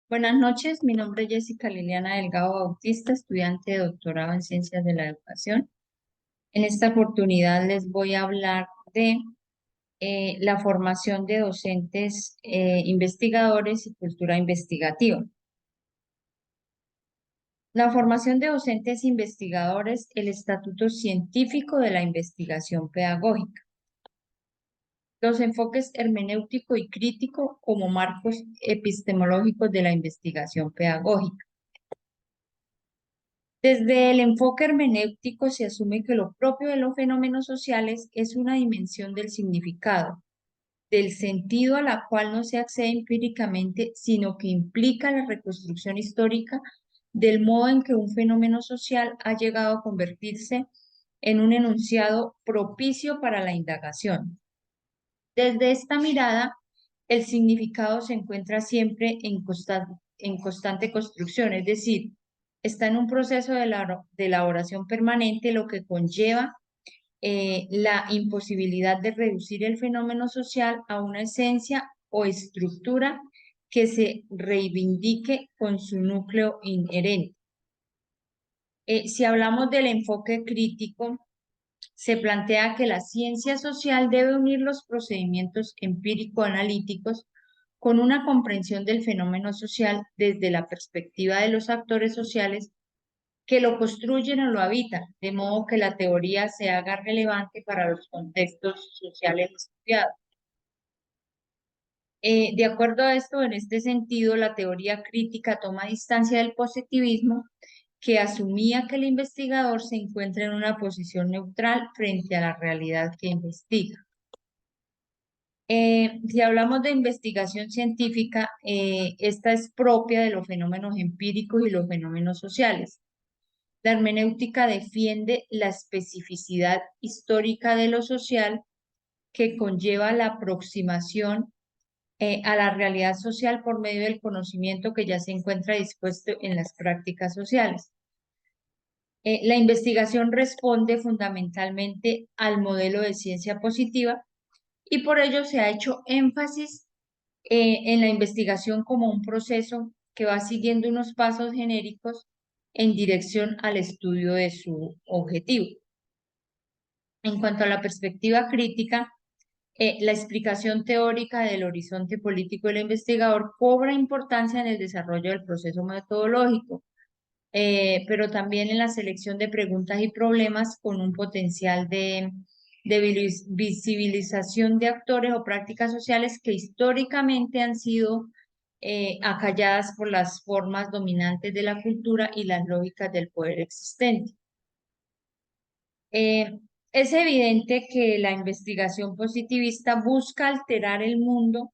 Buenas noches, mi nombre es Jessica Liliana Delgado Bautista, estudiante de doctorado en Ciencias de la Educación. En esta oportunidad les voy a hablar de la formación de docentes investigadores y cultura investigativa. La formación de docentes investigadores, el estatuto científico de la investigación pedagógica. Los enfoques hermenéutico y crítico como marcos epistemológicos de la investigación pedagógica. Desde el enfoque hermenéutico se asume que lo propio de los fenómenos sociales es una dimensión del significado, del sentido a la cual no se accede empíricamente, sino que implica la reconstrucción histórica del modo en que un fenómeno social ha llegado a convertirse en un enunciado propicio para la indagación. Desde esta mirada, el significado se encuentra siempre en constante construcción, es decir, está en un proceso de elaboración permanente, lo que conlleva la imposibilidad de reducir el fenómeno social a una esencia o estructura que se reivindique con su núcleo inherente. Si hablamos del enfoque crítico, se plantea que la ciencia social debe unir los procedimientos empírico-analíticos con una comprensión del fenómeno social desde la perspectiva de los actores sociales que lo construyen o lo habitan, de modo que la teoría se haga relevante para los contextos sociales estudiados. De acuerdo a esto, en este sentido, la teoría crítica toma distancia del positivismo, que asumía que el investigador se encuentra en una posición neutral frente a la realidad que investiga. Si hablamos de investigación científica, esta es propia de los fenómenos empíricos y los fenómenos sociales. La hermenéutica defiende la especificidad histórica de lo social que conlleva la aproximación a la realidad social por medio del conocimiento que ya se encuentra dispuesto en las prácticas sociales. La investigación responde fundamentalmente al modelo de ciencia positiva y por ello se ha hecho énfasis en la investigación como un proceso que va siguiendo unos pasos genéricos en dirección al estudio de su objetivo. En cuanto a la perspectiva crítica, la explicación teórica del horizonte político del investigador cobra importancia en el desarrollo del proceso metodológico, pero también en la selección de preguntas y problemas con un potencial de visibilización de actores o prácticas sociales que históricamente han sido acalladas por las formas dominantes de la cultura y las lógicas del poder existente. Eh, es evidente que la investigación positivista busca alterar el mundo,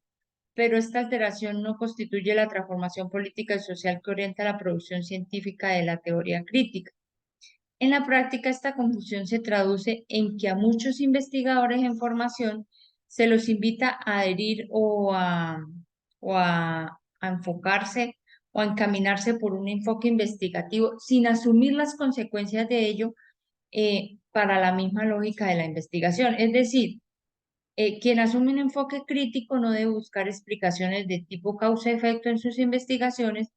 pero esta alteración no constituye la transformación política y social que orienta la producción científica de la teoría crítica. En la práctica, esta confusión se traduce en que a muchos investigadores en formación se los invita a adherir o a enfocarse o a encaminarse por un enfoque investigativo sin asumir las consecuencias de ello para la misma lógica de la investigación. Es decir, quien asume un enfoque crítico no debe buscar explicaciones de tipo causa-efecto en sus investigaciones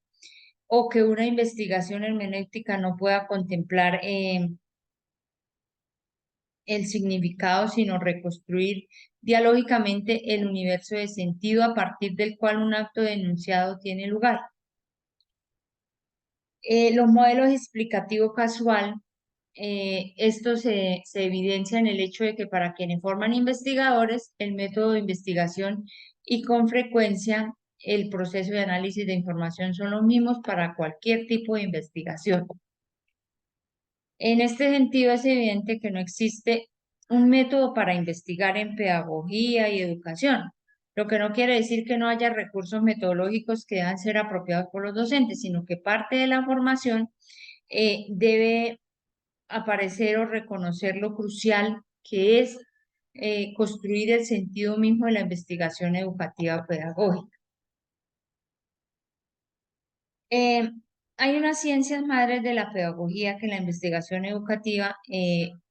o que una investigación hermenéutica no pueda contemplar el significado, sino reconstruir dialógicamente el universo de sentido a partir del cual un acto de enunciado tiene lugar. Los modelos explicativo casual, esto se evidencia en el hecho de que para quienes forman investigadores, el método de investigación y con frecuencia el proceso de análisis de información son los mismos para cualquier tipo de investigación. En este sentido, es evidente que no existe un método para investigar en pedagogía y educación, lo que no quiere decir que no haya recursos metodológicos que deban ser apropiados por los docentes, sino que parte de la formación debe aparecer o reconocer lo crucial que es construir el sentido mismo de la investigación educativa pedagógica. Eh, Hay unas ciencias madres de la pedagogía que en la investigación educativa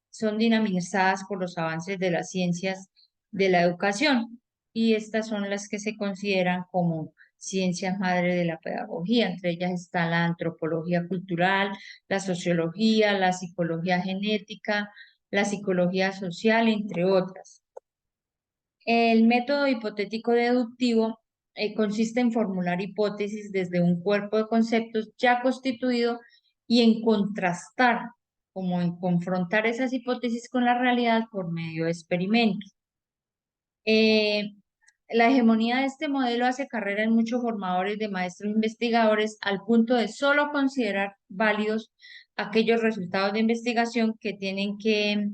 son dinamizadas por los avances de las ciencias de la educación y estas son las que se consideran como ciencias madre de la pedagogía. Entre ellas está la antropología cultural, la sociología, la psicología genética, la psicología social, entre otras. El método hipotético deductivo consiste en formular hipótesis desde un cuerpo de conceptos ya constituido y en contrastar, como en confrontar esas hipótesis con la realidad por medio de experimentos. Eh, la hegemonía de este modelo hace carrera en muchos formadores de maestros investigadores al punto de solo considerar válidos aquellos resultados de investigación que tienen que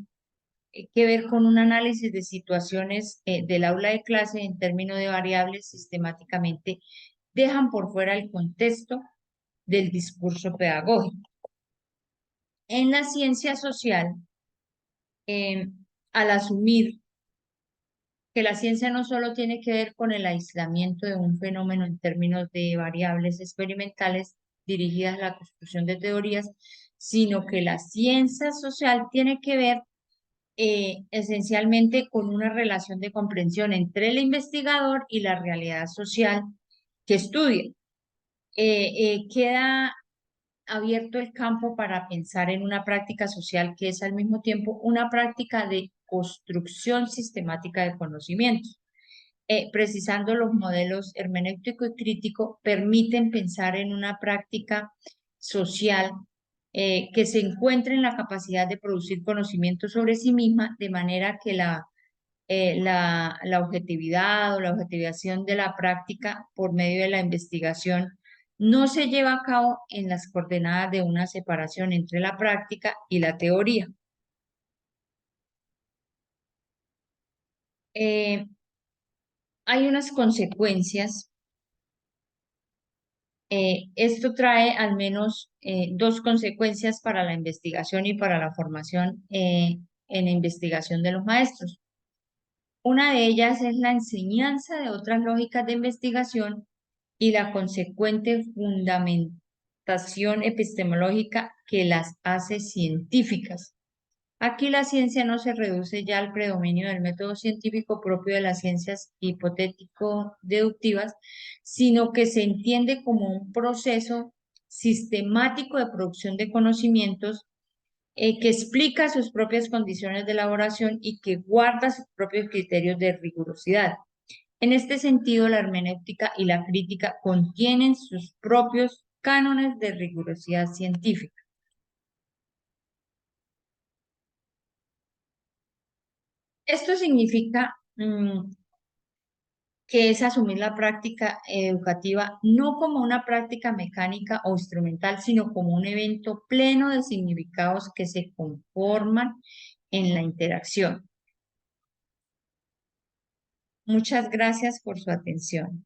ver con un análisis de situaciones del aula de clase en términos de variables sistemáticamente dejan por fuera el contexto del discurso pedagógico. En la ciencia social, eh, al asumir que la ciencia no solo tiene que ver con el aislamiento de un fenómeno en términos de variables experimentales dirigidas a la construcción de teorías, sino que la ciencia social tiene que ver esencialmente con una relación de comprensión entre el investigador y la realidad social que estudia. Queda abierto el campo para pensar en una práctica social que es al mismo tiempo una práctica de construcción sistemática de conocimientos. Precisando los modelos hermenéutico y crítico, permiten pensar en una práctica social que se encuentre en la capacidad de producir conocimiento sobre sí misma, de manera que la objetividad o la objetivación de la práctica por medio de la investigación no se lleva a cabo en las coordenadas de una separación entre la práctica y la teoría. Eh, Hay unas consecuencias. Esto trae al menos dos consecuencias para la investigación y para la formación en investigación de los maestros. Una de ellas es la enseñanza de otras lógicas de investigación y la consecuente fundamentación epistemológica que las hace científicas. Aquí la ciencia no se reduce ya al predominio del método científico propio de las ciencias hipotético-deductivas, sino que se entiende como un proceso sistemático de producción de conocimientos que explica sus propias condiciones de elaboración y que guarda sus propios criterios de rigurosidad. En este sentido, la hermenéutica y la crítica contienen sus propios cánones de rigurosidad científica. Esto significa que es asumir la práctica educativa no como una práctica mecánica o instrumental, sino como un evento pleno de significados que se conforman en la interacción. Muchas gracias por su atención.